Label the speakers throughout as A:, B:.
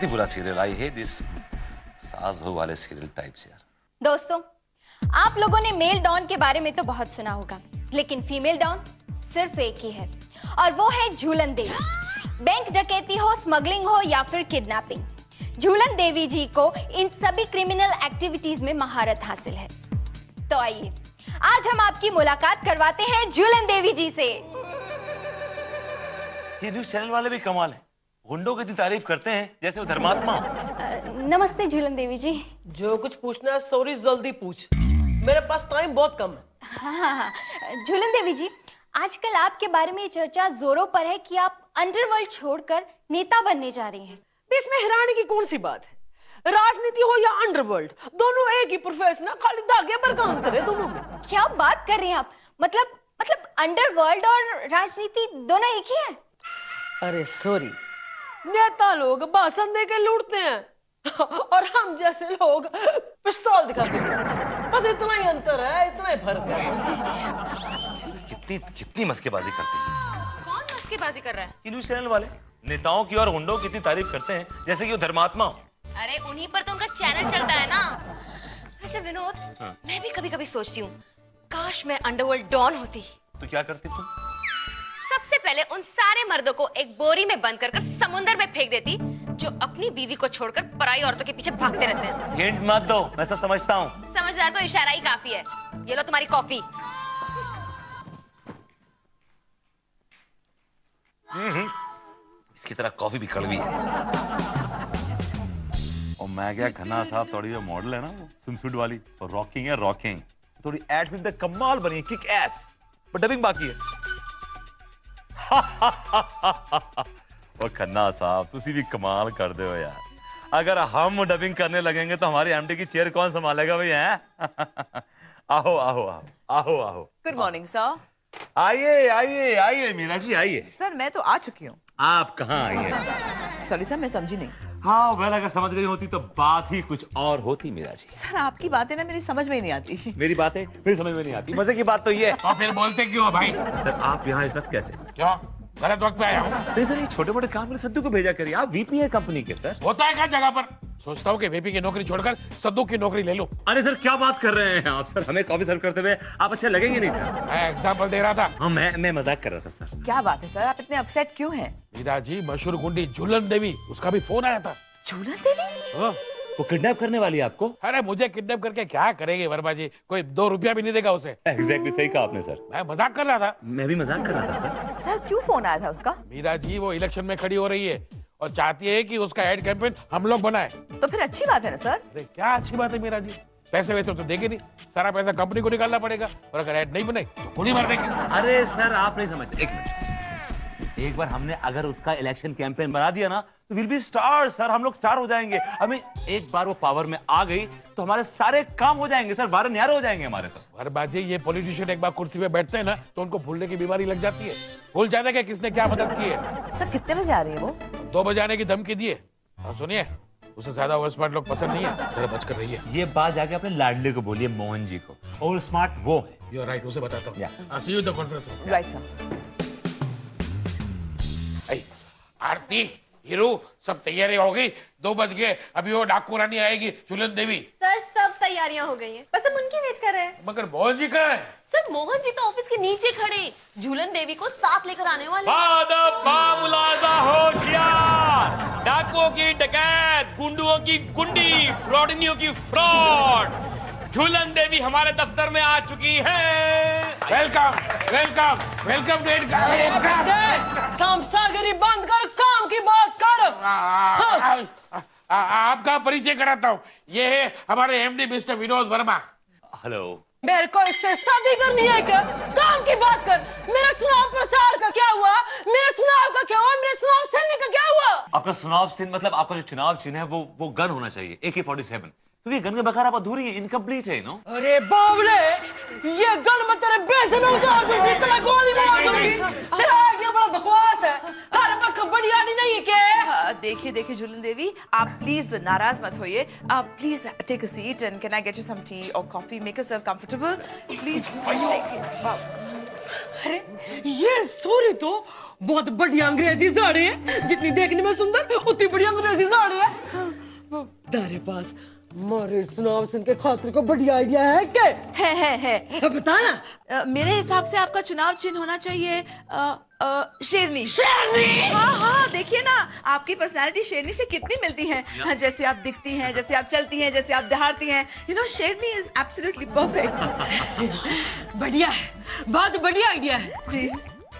A: ही बुरा serial. I hate this सास बहू वाले सीरियल टाइप्स यार।
B: दोस्तों, आप लोगों ने मेल डॉन के बारे में तो बहुत सुना होगा, लेकिन फीमेल डॉन सिर्फ एक ही है और वो है झूलन देवी। बैंक डकैती हो, स्मगलिंग हो या फिर किडनैपिंग, झूलन देवी जी को इन सभी क्रिमिनल एक्टिविटीज में महारत हासिल है। तो आइए आज हम आपकी मुलाकात करवाते हैं झूलन देवी जी से।
A: ये न्यूज चैनल वाले भी कमाल है, गुंडों की इतनी तारीफ करते हैं जैसे वो धर्मात्मा।
B: नमस्ते झूलन देवी जी।
C: जो कुछ पूछना है सॉरी जल्दी पूछ, मेरे पास टाइम बहुत कम है।
B: हाँ, झूलन देवी जी, आजकल आपके बारे में चर्चा जोरों पर है कि आप अंडरवर्ल्ड छोड़कर नेता बनने जा रही हैं।
C: इसमें हैरानी की कौन सी बात है? राजनीति हो या अंडरवर्ल्ड, दोनों एक ही प्रोफेशन है, खाली धागे पर का अंतर है दोनों में।
B: क्या बात कर रही हैं आप? मतलब अंडरवर्ल्ड और राजनीति दोनों एक ही है?
C: अरे सॉरी, नेता लोग भाषण दे के लूटते हैं और हम जैसे लोग पिस्तौल दिखा के, बस इतना ही अंतर है, इतना ही फर्क है।
A: कितनी कितनी मस्केबाजी करते हैं।
D: कौन मस्केबाजी कर रहा है?
A: ये न्यूज चैनल वाले नेताओं की और गुंडों की इतनी तारीफ करते हैं जैसे कि वो धर्मात्मा हो।
D: अरे उन्हीं पर तो उनका चैनल चलता है ना। वैसे विनोद, मैं भी कभी कभी सोचती हूँ काश मैं अंडरवर्ल्ड डॉन होती।
A: तो क्या करती तुम?
D: सबसे पहले उन सारे मर्दों को एक बोरी में बंद कर समुद्र में फेंक देती जो अपनी बीवी को छोड़कर पराई औरतों के पीछे भागते रहते हैं।
A: हिंट मत दो, मैं सब समझता हूँ।
D: समझदार को इशारा ही काफी है। ये लो तुम्हारी कॉफी।
A: इसकी तरह कॉफी भी कड़वी है। और मैं क्या, खन्ना साहब थोड़ी जो मॉडल है ना वो स्विमसूट वाली, और रॉकिंग है रॉकिंग, थोड़ी एड फिल्म तक कमाल बनी है, किक एस, पर डबिंग बाकी है। और खन्ना साहब तुसी भी कमाल कर दे हो यार। अगर हम डबिंग करने लगेंगे तो हमारी एमडी की चेयर कौन संभालेगा भाई? हैं? आओ आओ आओ आओ आओ।
E: Good morning sir.
A: आइए आइए आइए मीरा जी आइए।
E: सर मैं तो आ चुकी हूँ।
A: आप कहाँ आई हैं?
E: सॉरी सर, मैं समझी नहीं।
A: हाँ वेल, अगर समझ गई होती तो बात ही कुछ और होती मीरा जी।
E: सर आपकी बातें ना मेरी समझ में ही नहीं आती।
A: मेरी बातें मेरी समझ में नहीं आती। मजे की बात तो ये है।
F: तो फिर बोलते क्यों हो भाई?
A: सर आप यहाँ इस वक्त कैसे?
F: क्यों गलत वक्त पे आया हूँ?
A: नहीं सर, ये छोटे मोटे काम में सद्दू को भेजा करिए, आप वीपी है कंपनी के सर।
F: होता है क्या जगह पर? सोचता हूँ कि वीपी की नौकरी छोड़कर सद्दू की नौकरी ले लूं।
A: अरे सर क्या बात कर रहे हैं आप? सर हमें कॉफी सर्व करते हुए आप अच्छे लगेंगे नहीं सर।
F: मैं एग्जाम्पल दे रहा था।
A: हाँ मैं मजाक कर रहा था सर।
E: क्या बात है सर, आप इतने अपसेट क्यों हैं?
F: मीरा जी, मशहूर गुंडी झूलन देवी, उसका भी फोन आया था।
E: झूलन देवी?
F: हाँ।
A: वो किडनैप करने वाली है आपको?
F: अरे मुझे किडनैप करके क्या करेंगे वर्मा जी, कोई 2 रुपया भी नहीं देगा उसे।
A: एग्जैक्टली सही कहा आपने सर।
F: मैं मजाक कर रहा था।
A: मैं भी मजाक कर रहा था सर।
E: सर क्यों फोन आया था उसका?
F: मीरा जी, वो इलेक्शन में खड़ी हो रही है और चाहती है कि उसका एड कैंपेन हम लोग बनाए।
E: तो फिर अच्छी बात है ना सर।
F: अरे क्या अच्छी बात है मीरा जी, पैसे वैसे तो देंगे नहीं, सारा पैसा कंपनी को निकालना पड़ेगा, और अगर एड नहीं बने तो गोली मार देंगे।
A: अरे सर आप नहीं समझते, एक मिनट। एक बार हमने अगर उसका इलेक्शन कैंपेन बना दिया ना तो विल बी स्टार सर, हम लोग स्टार हो जाएंगे। हमें एक बार वो पावर में आ गई तो हमारे सारे काम हो जाएंगे सर, बारह न्यारे हो जाएंगे हमारे तो।
F: वर्मा जी, ये पॉलिटिशियन एक बार कुर्सी पे बैठते हैं ना तो उनको भूलने की बीमारी लग जाती है, भूल जाते हैं कि किसने क्या मदद की है।
E: सर कितने बजे आ रही है वो?
F: 2 बजे आने की धमकी दी है। और सुनिए, उसे ज्यादा ओवर स्मार्ट लोग पसंद नहीं है, जरा बच कर रहिए।
A: ये बात जाके अपने लाडले को बोलिए, मोहन जी को। ओवर स्मार्ट वो है।
F: यू आर राइट, उसे बताता हूँ। See you the conference.
E: Right sir.
F: Aarti, Heeru, सब तैयारी हो गई? 2 बज गए, अभी वो डाकू रानी आएगी झूलन देवी।
G: सर सब तैयारियां हो गई हैं, बस हम उनकी वेट कर रहे हैं।
F: मगर मोहन जी कहाँ है?
G: सर मोहन जी तो ऑफिस के नीचे खड़े, झूलन देवी को साथ लेकर आने वाले।
A: मुलाजा होशियार, डाकुओं की डकैत, गुंडुओं की गुंडी, फ्रॉडनियों की फ्रॉड, झूलन देवी हमारे दफ्तर में आ चुकी है।
F: वेलकम वेलकम वेलकम
C: सामसागरी बंद कर, काम की बात कर।
F: आपका परिचय कराता हूँ, ये है हमारे MD mister Vinod Verma.
A: Hello.
C: मेरे को इससे शादी करनी है क्या? काम की बात कर। मेरे चुनाव प्रचार का क्या हुआ? मेरे चुनाव का क्या हुआ? मेरे चुनाव चिन्ह का क्या हुआ?
A: आपका चुनाव चिन्ह मतलब आपका जो चुनाव चिन्ह है वो गन होना चाहिए, AK-47, क्योंकि गन के बगैर आप अधूरी है, इनकम्प्लीट है, नो?
C: अरे बावले, ये गन मैं तेरे बेसे में उतार दूंगी, तेरा गोली मार दूंगी। तेरा आइडिया बड़ा बकवास है, तेरे पास कोई बड़ी आईडी नहीं है क्या?
E: देखिए देखिए झूलन देवी, आप प्लीज नाराज मत होइए। Please take a seat and can I get you some tea और coffee? Make yourself comfortable please.
C: अरे ये सूरी तो बहुत बढ़िया अंग्रेजी साड़ी है, जितनी देखने में सुंदर उतनी बढ़िया अंग्रेजी साड़ी है। तेरे पास मारे सुनाव सिंह के खातिर को बढ़िया आइडिया है क्या?
E: है।
C: बता ना।
E: मेरे हिसाब से आपका चुनाव चिन्ह होना चाहिए शेरनी।
C: शेरनी?
E: हाँ, देखिए ना, आपकी पर्सनालिटी शेरनी से कितनी मिलती है। हाँ, जैसे आप दिखती हैं, जैसे आप चलती हैं, जैसे आप दहाड़ती हैं, यू नो, शेरनी इज एब्सोल्युटली परफेक्ट।
C: बढ़िया है, बहुत बढ़िया आइडिया है
E: जी।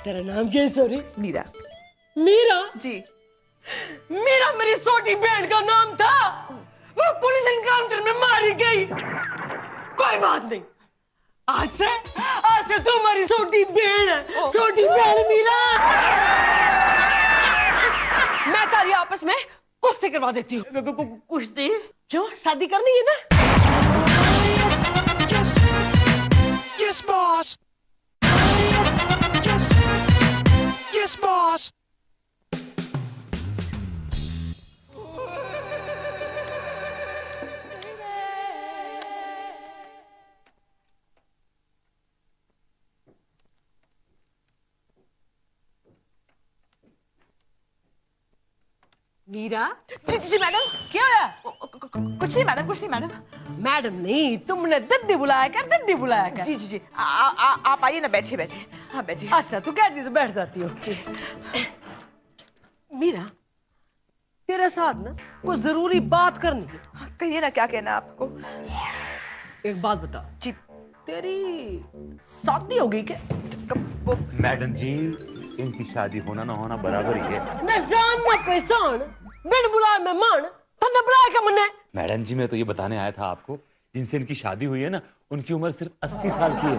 C: तेरा नाम क्या है? सॉरी,
E: मीरा।
C: मीरा?
E: जी।
C: मीरा मेरी छोटी बहन का नाम था, वो पुलिस एनकाउंटर में मारी गई। कोई बात नहीं, आज से तुम्हारी छोटी बहन है, छोटी बहन मीरा। मैं तारी आपस में कुश्ती करवा देती हूँ। कुश्ती? क्यों, शादी करनी है ना?
H: Yes, boss. Yes, boss.
C: Meera?
E: जी मैडम।
C: क्या है?
E: कुछ नहीं मैडम, कुछ नहीं मैडम।
C: मैडम नहीं, तुमने दद्दी बुलाया कर, दद्दी बुलाया कर।
E: जी जी जी, आप आइए ना, बैठिए बैठिए। हाँ बैठिए।
C: अच्छा, तू कहती तो बैठ जाती हो।
E: जी।
C: मीरा, तेरे साथ ना कुछ जरूरी बात करनी है।
E: कहिए ना, क्या कहना है आपको?
C: एक बात बता
E: जी।
C: तेरी शादी हो गई क्या?
A: मैडम जी, इनकी शादी होना ना होना बराबर ही है।
C: न जान न पहचान, बिन बुलाए मेहमान, तन्ने बुलाया क्या मन्ने?
A: मैडम जी, मैं तो ये बताने आया था आपको, जिनसे इनकी शादी हुई है ना, उनकी उम्र सिर्फ 80 साल की है।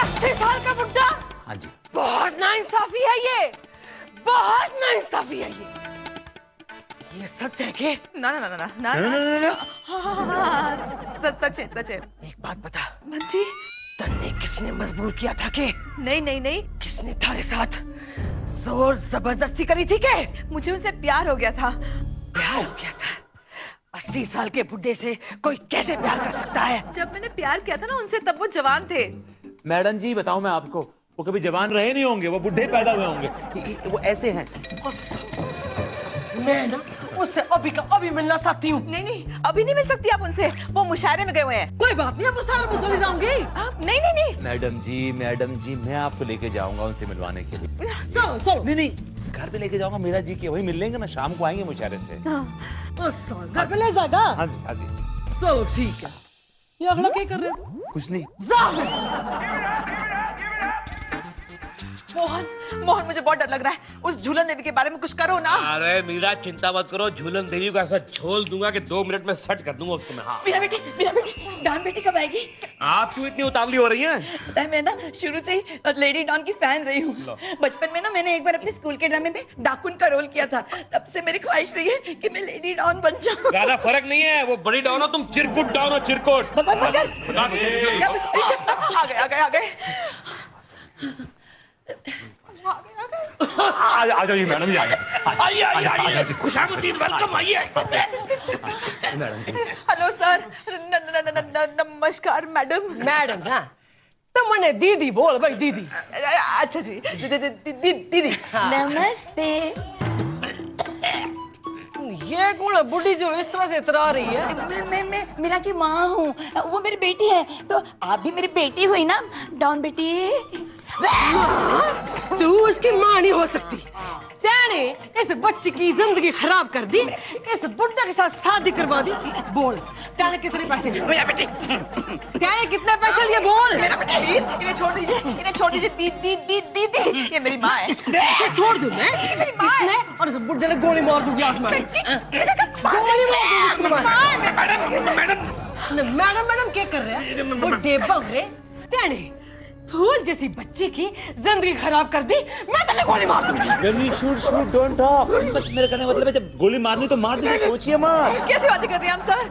C: 80 साल का बुड्ढा?
A: हाँ जी।
C: बहुत नाइंसाफी है ये, बहुत नाइंसाफी है ये सच है के?
E: ना ना ना ना ना
A: ना।
E: हाँ, सच है, सच है।
C: एक बात बता
E: जी।
C: तन्ने किसने मजबूर किया था के?
E: नहीं नहीं नहीं,
C: किसने थारे साथ जोर जबरदस्ती करी थी के?
E: मुझे उनसे प्यार हो गया था।
C: प्यार हो गया था? 80 साल के बुड्ढे से कोई कैसे प्यार कर सकता है?
E: जब मैंने प्यार किया था ना उनसे, तब वो जवान थे।
A: मैडम जी, बताऊं मैं आपको, वो कभी जवान रहे नहीं होंगे, वो बुढ़े पैदा हुए होंगे। वो ऐसे हैं।
C: मैं ना उससे अभी का अभी मिलना चाहती हूँ।
E: नहीं नहीं, अभी नहीं मिल सकती आप उनसे, वो मुशायरे में गए हुए हैं।
C: कोई बात नहीं, अब मुशायरे में चली जाऊंगी।
E: नहीं नहीं नहीं।
A: मैडम जी, मैं आपको लेके जाऊंगा उनसे मिलवाने के लिए।
C: चलो चलो।
A: नहीं, घर पे लेके जाऊंगा मीरा जी के, वही मिल लेंगे ना, शाम को आएंगे मुशायरे से।
C: घर पे ले जाएगा?
A: हाँ जी, हाँ जी।
C: चलो ठीक है। ये अगला क्या कर रहे हो?
A: कुछ नहीं।
E: मोहन, मोहन, मुझे बहुत डर लग रहा है। उस झूलन देवी के बारे में कुछ करो ना।
F: अरे मीरा, चिंता मत करो, झूलन देवी को ऐसा झोल दूंगा कि 2 मिनट में सेट कर दूंगा उसको मैं। हाँ।
E: मीरा बेटी, डॉन बेटी कब आएगी?
F: आप क्यों इतनी उतावली हो रही हैं?
I: मैं ना शुरू से ही लेडी डॉन की फैन रही हूँ। बचपन में ना मैंने एक बार अपने स्कूल के ड्रामे में डाकुन का रोल किया था, तब से मेरी ख्वाहिश रही है कि मैं लेडी डॉन बन जाऊँ।
F: ज्यादा फर्क नहीं है, वो बड़ी डॉन हो, तुम चिरकुट डॉन हो, चिरकुट।
E: आ गए।
A: आ जाइए मैडम जी,
F: आइए, खुशामदीद, वेलकम, आइए।
A: मैडम जी।
E: हेलो सर, नमस्कार मैडम।
C: मैडम ना, तो मैंने दीदी बोल भाई, दीदी।
E: अच्छा जी, दीदी।
I: नमस्ते।
C: ये कौन है बुढ़ी जो इस तरह से इतरा रही है?
I: मैं मीरा की माँ हूँ, वो मेरी बेटी है, तो आप भी मेरी बेटी हुई ना डॉन बेटी।
C: तू उसकी माँ नहीं हो सकती। तेने इस बच्ची की जिंदगी खराब कर दी, इस बुड्ढे के साथ शादी करवा दी। बोल, तेने कितने पैसे लिए? तेने कितने पैसे लिए? बोल।
E: प्लीज इन्हें छोड़ दीजिए, दीदी, ये मेरी माँ है।
C: इसे छोड़ दूं मैं? इसने और इस बुड्ढे ने गोली मार दूंगी आसमान में। गोली मार दूंगी। मैडम क्या कर रहे हैं? बुड्ढे बंगरे, तेने फूल जैसी बच्ची की जिंदगी खराब कर दी, मैं तेरे गोली मार दूंगी।
A: Shoot don't talk. मेरे कहने का मतलब है, जब गोली मारनी तो मार दीजिए, सोचिए मत।
E: कैसी बातें कर रही हैं आप सर?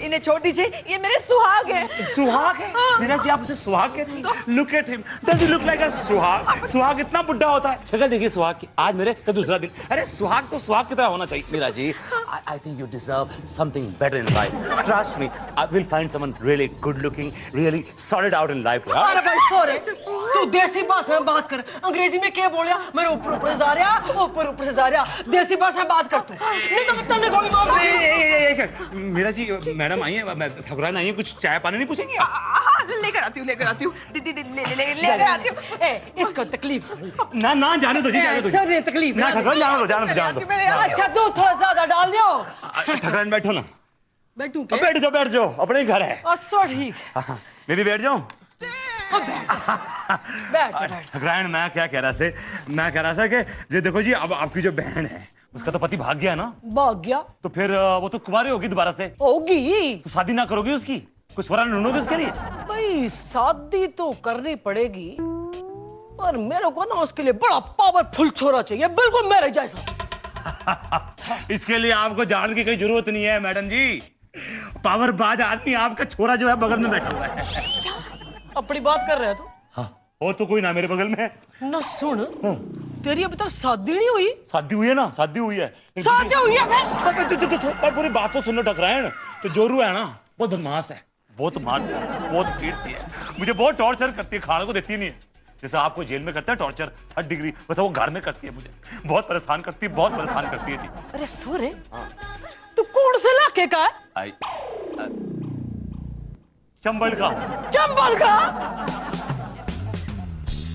E: इन्हें छोड़ दीजिए, ये मेरे सुहाग है।
A: सुहाग है? मीरा जी, आप उसे सुहाग कहती हैं? Look at him. Does he look like a सुहाग? सुहाग इतना बुड्ढा होता है? शक्ल देखिए सुहाग की। आज मेरे का दूसरा दिन। अरे सुहाग तो सुहाग की तरह होना चाहिए। Meera ji, I think you deserve something better in life. Trust me, I will find someone really good looking, really solid out in life.
C: अरे सॉरी तू देसी भाषा में बात कर, अंग्रेजी में क्या बोल रहा? मेरे ऊपर ऊपर से जा रहा, ऊपर से जा रहा, देसी भाषा में बात कर तू, नहीं तो मैं तन्ने गोली मार दूंगी।
A: मीरा जी, मैडम आई है, ठकुराइन आई है, कुछ चाय पानी नहीं पूछेंगी आप?
E: हाँ, लेकर आती हूँ दीदी लेकर आती हूँ।
C: ए, इसको तकलीफ
A: ना जाने दो जी, जाने दो जी।
C: सर ने तकलीफ
A: ना ठकुराइन, जाने दो।
C: अच्छा दूध थोड़ा ज्यादा डाल दो।
A: ठकुराइन बैठो ना।
C: बैठूं
A: अब बैठ जाओ, अपने ही घर है।
C: अच्छा ठीक।
A: मैं भी बैठ जाऊं?
C: बैठ।
A: ठकुराइन, मैं क्या कह रहा था कि ये देखो जी, अब आपकी जो बहन है उसका तो पति भाग गया ना?
C: भाग गया
A: तो फिर वो तो कुंवारी होगी दोबारा से।
C: होगी
A: तो शादी ना करोगी उसकी? कोई स्वरा ढूंढोगे उसके लिए?
C: भाई शादी तो करनी पड़ेगी, पर मेरे को ना उसके लिए बड़ा पावरफुल छोरा चाहिए, बिल्कुल मेरे जैसा।
A: इसके लिए आपको जानने की कोई जरूरत नहीं है मैडम जी। पावरबाज आदमी आपका छोरा जो है बगल में बैठा हुआ है।
C: अपनी बात कर रहे हो तो?
A: हाँ, और तो कोई ना मेरे बगल में।
C: ना सुन, तेरी अभी तक शादी नहीं हुई?
A: शादी हुई है ना, शादी हुई है।
C: शादी हुई है?
A: पर पूरी बात तो सुन लो ठकुराइन। तो जोरू है ना, बहुत बदमाश है, बहुत मारती है, बहुत पीटती है, मुझे बहुत टॉर्चर करती है, खाने को देती नहीं है। जैसे आपको जेल में करता है टॉर्चर 3rd डिग्री, वैसे वो घर में करती है, मुझे बहुत परेशान करती है जी।
C: अरे सोरे, तू कौन से इलाके का है?
A: चंबल का।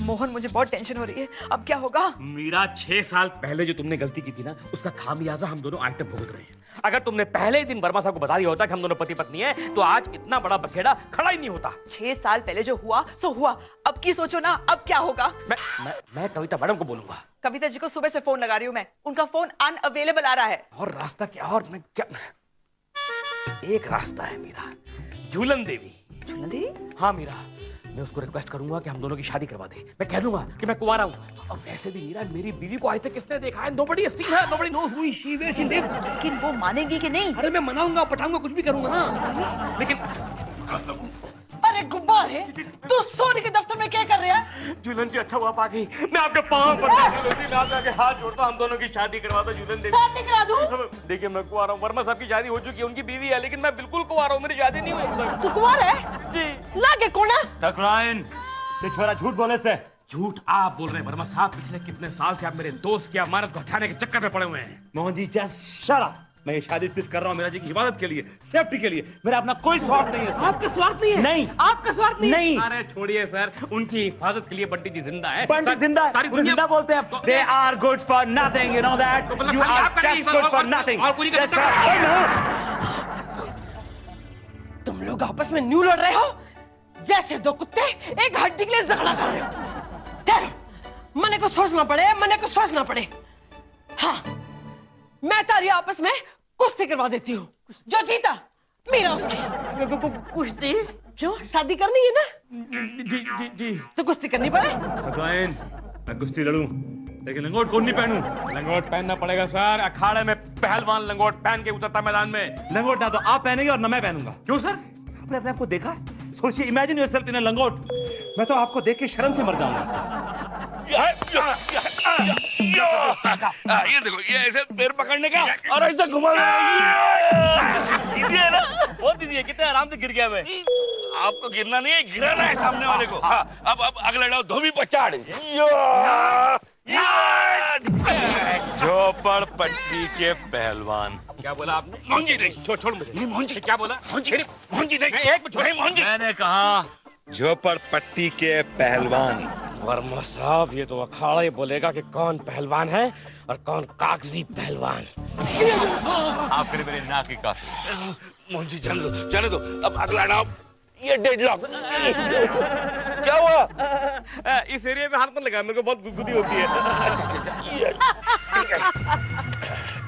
E: मोहन, मुझे बहुत टेंशन हो रही है, अब क्या होगा?
F: मीरा, 6 साल पहले जो तुमने गलती की थी ना, उसका खामियाजा हम दोनों आज तक भुगत रहे हैं। अगर तुमने पहले ही दिन वर्मा साहब को बता दिया होता कि हम दोनों पति पत्नी हैं, तो आज इतना बड़ा बखेड़ा खड़ा ही नहीं होता।
E: 6 साल पहले जो हुआ सो हुआ, अब की सोचो ना, अब क्या होगा?
F: मैं कविता मैडम को बोलूंगा।
E: कविता जी को सुबह से फोन लगा रही हूँ मैं, उनका फोन अनअवेलेबल आ रहा है।
F: और रास्ता क्या? और मैं क्या? एक रास्ता है मीरा, झूलन देवी।
E: झूलन देवी?
F: हाँ मीरा, मैं उसको रिक्वेस्ट करूंगा कि हम दोनों की शादी करवा दे। मैं कह दूंगा कि मैं कुंवारा हूँ। और वैसे भी मीरा, मेरी बीवी को आज तक किसने देखा है? Nobody has seen her, nobody knows who she where she lives।
E: लेकिन वो मानेगी कि नहीं?
F: अरे मैं मनाऊंगा, पटाऊंगा, कुछ भी करूंगा ना, लेकिन
C: अरे गुब्बारे, तू सोनी के दफ्तर में क्या कर रहा है?
F: झूलन जी, अच्छा हुआ आ गई। मैं आपके पाँव पड़ता हूँ, मैं आपके हाथ जोड़ता हूँ, हम दोनों की शादी करवा दो झूलन देवी।
C: शादी करा दूं?
F: देखिए, मैं कुंवारा हूँ, वर्मा साहब की शादी हो चुकी है, उनकी बीवी है, लेकिन मैं बिल्कुल कुंवारा हूँ, मेरी शादी नहीं हुई अब तक।
C: तू कुंवारा है?
F: जी।
C: लागे कौन है?
A: ठकुराइन, ये छोरा झूठ बोले से।
F: झूठ आप बोल रहे हैं वर्मा साहब, पिछले कितने साल से आप मेरे दोस्त की अमानत को हटाने के चक्कर में पड़े हुए हैं।
A: Mohan ji, just shut up. मैं ये शादी सिर्फ कर रहा हूँ मेरा जी की हिफाजत के लिए, सेफ्टी के लिए। मेरा अपना कोई स्वार्थ नहीं है।
C: आपका स्वार्थ नहीं है?
A: नहीं।
C: आपका स्वार्थ नहीं?
F: अरे छोड़िए सर, उनकी हिफाजत के लिए बंटी जी जिंदा है।
A: बंटी जिंदा है?
F: सारी
A: उन्हें जिंदा बोलते हैं? They are good for nothing, you know that? You are just good for nothing.
F: और पूरी
A: Just shut up.
C: तुम लोग आपस में न्यू लड़ रहे हो, जैसे दो कुत्ते एक हड्डी के लिए झगड़ा कर रहे हो। ठहरो, मने को सोचना पड़े। हाँ, मैं तारी आपस में कुश्ती करवा देती हूँ, जो जीता मेरा उसकी। कुश्ती? क्यों, शादी करनी है ना?
F: जी।
C: तो कुश्ती करनी पड़े।
A: ठकुराइन, मैं कुश्ती लड़ूं, लेकिन लंगोट कौन नहीं पहनूं?
F: लंगोट पहनना पड़ेगा सर, अखाड़े में पहलवान लंगोट पहन के उतरता मैदान में।
A: लंगोट ना तो आप पहनेंगे और ना मैं पहनूंगा।
F: क्यों सर?
A: आपने अपने आप को देखा? सोचिए, इमेजिन योरसेल्फ इन अ लंगोट। मैं तो आपको देख के शर्म से मर जाऊंगा।
F: ये देखो, ये ऐसे पैर पकड़ने का और ऐसे घुमाना।
A: बहुत दीजिए, कितने आराम से गिर गया मैं।
F: आपको गिरना नहीं है, गिराना है सामने वाले को। हाँ, अब अगला डाल, धोबी पचाड़।
A: झोपड़पट्टी के पहलवान।
F: क्या बोला आपने? मोहनजी नहीं, छोड़ मुझे। नहीं मोहनजी, क्या बोला? मोहनजी नहीं, एक मिनट, मोहनजी।
A: मैंने कहा झोपड़पट्टी के पहलवान।
F: वर्मा साहब, ये तो अखाड़ा ही बोलेगा कि कौन पहलवान है और कौन कागजी पहलवान।
A: आप फिर मेरे नाक की काफी।
F: मोहनजी, जाने दो। अब अगला नाम, ये डेडलॉक। क्या हुआ? इस एरिया में हाथ मत लगा, मेरे को बहुत गुदगुदी होती है। अच्छा।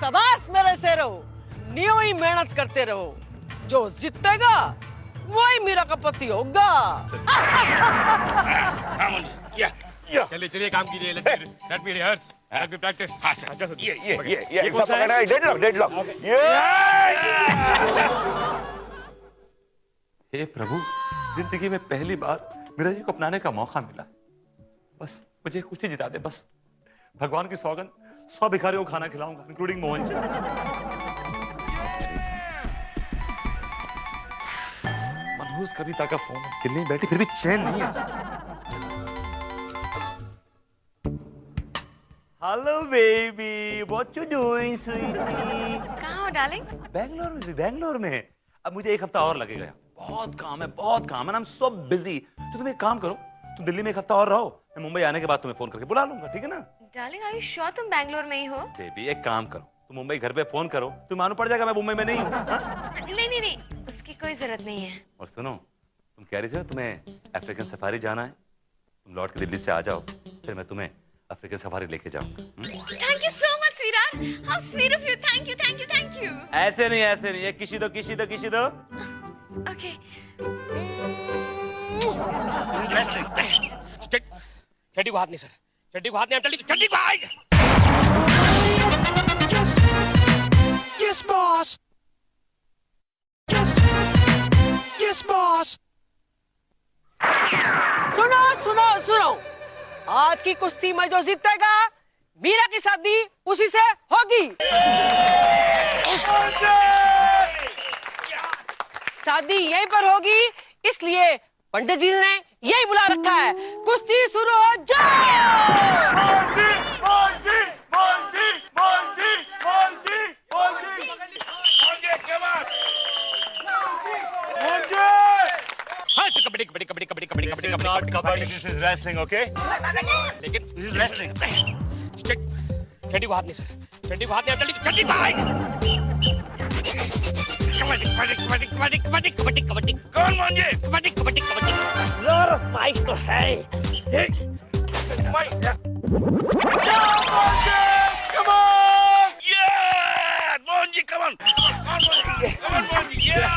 C: शाबाश मेरे शेरो, न्यू ही मेहनत करते रहो, जो जीतेगा वही मेरा का पति होगा।
F: चलिए काम कीजिए। Let me rehearse, let me practice.
J: ये सब पकड़ा है, डेडलॉक।
A: हे प्रभु, जिंदगी में पहली बार मीरा जी को अपनाने का मौका मिला। बस मुझे कुश्ती जिता दे, बस। भगवान की सौगंध, 100 भिखारियों को खाना खिलाऊंगा, इंक्लूडिंग मोहन जी। मनहूस कविता का फोन दिल्ली में बैठी, फिर भी चैन नहीं है sir. Hello baby, what you doing sweetie?
D: कहाँ हो डार्लिंग?
A: बैंगलोर में भी, बैंगलोर में। अब मुझे एक हफ्ता और लगेगा, बहुत काम है, बहुत काम है, आई एम सो बिजी। तो तुम एक काम करो, तुम दिल्ली में एक हफ्ता और रहो, मैं मुंबई आने के बाद तुम्हें फोन करके बुला लूंगा, ठीक है ना?
D: डार्लिंग आर यू श्योर तुम बैंगलोर में ही हो?
A: बेबी एक काम करो, तुम मुंबई घर पे फोन करो, तुम मालूम पड़ जाएगा मैं मुंबई में नहीं हूँ।
D: नहीं, उसकी कोई जरूरत नहीं है।
A: और सुनो, तुम कह रही थी ना तुम्हें अफ्रीकन सफारी जाना है, तुम लौट के दिल्ली से आ जाओ, फिर मैं तुम्हें अफ्रीकन सफारी लेके जाऊंगा।
D: Thank you so much sweetheart, how sweet of you, thank you thank you thank you.
A: ऐसे नहीं, ये किसी दो
D: ओके।
F: चड्डी को हाथ नहीं सर, चड्डी को हाथ नहीं, चड्डी को हाथ।
H: Yes, boss. Yes, boss.
C: सुनो, आज की कुश्ती में जो जीतेगा मीरा की शादी उसी से होगी। शादी यहीं पर होगी, इसलिए पंडित जी ने यही बुला रखा है। कुश्ती शुरू हो जाओ।
A: Kabaddi, this is wrestling, okay?
F: लेकिन दिस इज रेसलिंग। चड्डी को हाथ नहीं सर, चड्डी को हाथ नहीं, चड्डी को हाथ। कबड्डी कौन मांगे? कबड्डी लॉट ऑफ फाइट्स तो है।
J: Come on! Yeah! Mohan ji, come on! Come on, Mohan ji, yeah!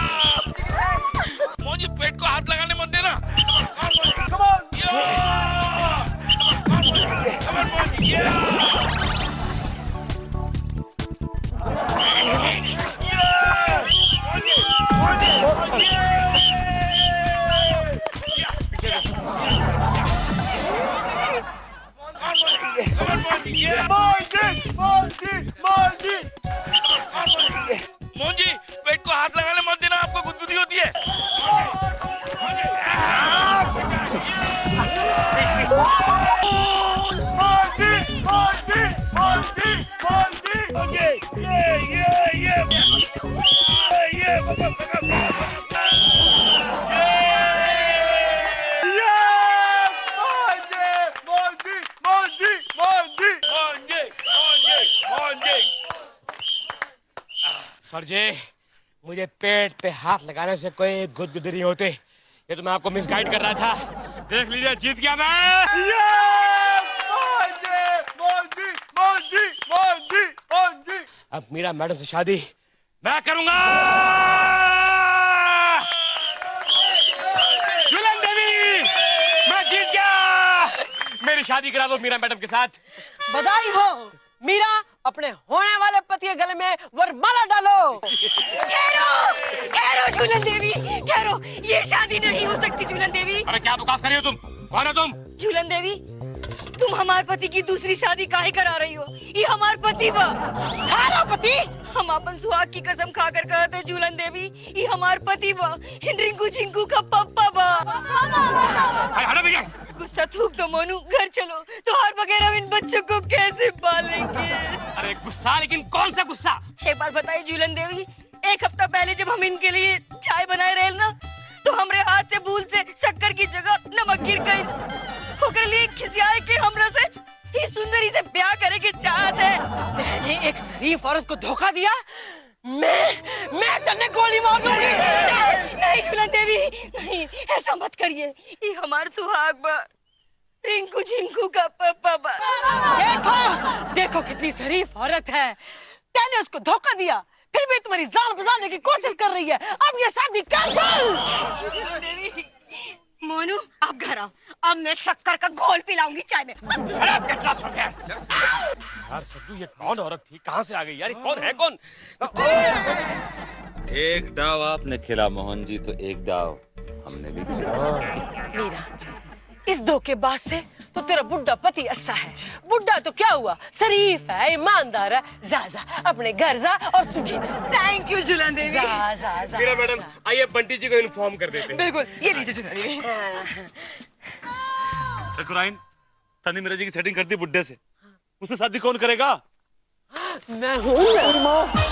J: Mohan ji, पेट को हाथ लगाने मत देना। Come on! Yeah! Come on, Mohan ji, yeah! Mohan ji, पेट को हाथ लगाने मत देना, आपको गुदगुदी होती है।
F: सर जी, मुझे पेट पे हाथ लगाने से कोई गुदगुदी नहीं होती, ये तो मैं आपको मिसगाइड कर रहा था। देख लीजिए, जीत गया मैं। अब मीरा मैडम से शादी मैं करूंगा। दुल्हन देवी, मैं जीत गया। मेरी शादी करा दो मीरा मैडम के साथ।
C: बधाई हो मीरा, अपने होने वाले पति के गले में वरमाला डालो।
I: ठहरो झूलन देवी, ठहरो, ये शादी नहीं हो सकती झूलन देवी।
F: अरे क्या बकवास कर रही हो तुम? कौन हो तुम?
I: झूलन देवी, तुम हमारे पति की दूसरी शादी काहे करा रही हो? ये हमारे पति बा।
C: थारा पति?
I: हम अपन सुहाग की कसम खाकर कहते झूलन देवी, ये हमारे पति बा, रिंकू झिंकू का पप्पा बा।
F: हटो भैया।
I: गुस्सा थूक दो मोनू, घर चलो, तो हर बगैर हम इन बच्चों को कैसे पालेंगे?
F: अरे गुस्सा, लेकिन कौन सा गुस्सा?
I: एक बात बताइए झूलन देवी, एक हफ्ता पहले जब हम इनके लिए चाय बनाए रहे ना, तो हमरे हाथ से भूल से शक्कर की जगह नमक गिर गई। ओकरे लिए खिसियाए कि हमरा से ही सुंदरी से ब्याह करे के चाहत है।
C: मैंने एक शरीफ औरत को धोखा दिया, मैं तन्ने गोली मार दूंगी।
I: नहीं झूलन देवी, नहीं, ऐसा मत करिए, ये हमारे सुहाग बा, रिंकू झिंकू का पप्पा बा।
C: देखो कितनी शरीफ औरत है, तैने उसको धोखा दिया, फिर भी तुम्हारी जान बचाने की कोशिश कर रही है। अब ये शादी कैंसिल।
I: देवी, मोनू आप घर आओ, अब मैं शक्कर का घोल पिलाऊंगी चाय में।
F: यार सद्दू, ये कौन औरत थी? कहाँ से आ गई यार? ये कौन है? कौन?
A: एक डाव आपने खेला मोहन जी, तो एक डाव हमने भी खेला।
C: मीरा, इस धोखेबाज से तो तेरा बुड्ढा पति अच्छा है। बुड्ढा तो क्या हुआ, शरीफ है, ईमानदार है। जा अपने घर जा और सुखी रह।
I: थैंक यू झूलन देवी।
C: जा
F: मीरा मैडम, आइए बंटी जी को इन्फॉर्म कर देते हैं।
I: बिल्कुल, ये लीजिए झूलन देवी।
A: तनी मीरा जी की सेटिंग कर दी बुड्ढे से। उससे शादी कौन करेगा?
C: मैं हूँ।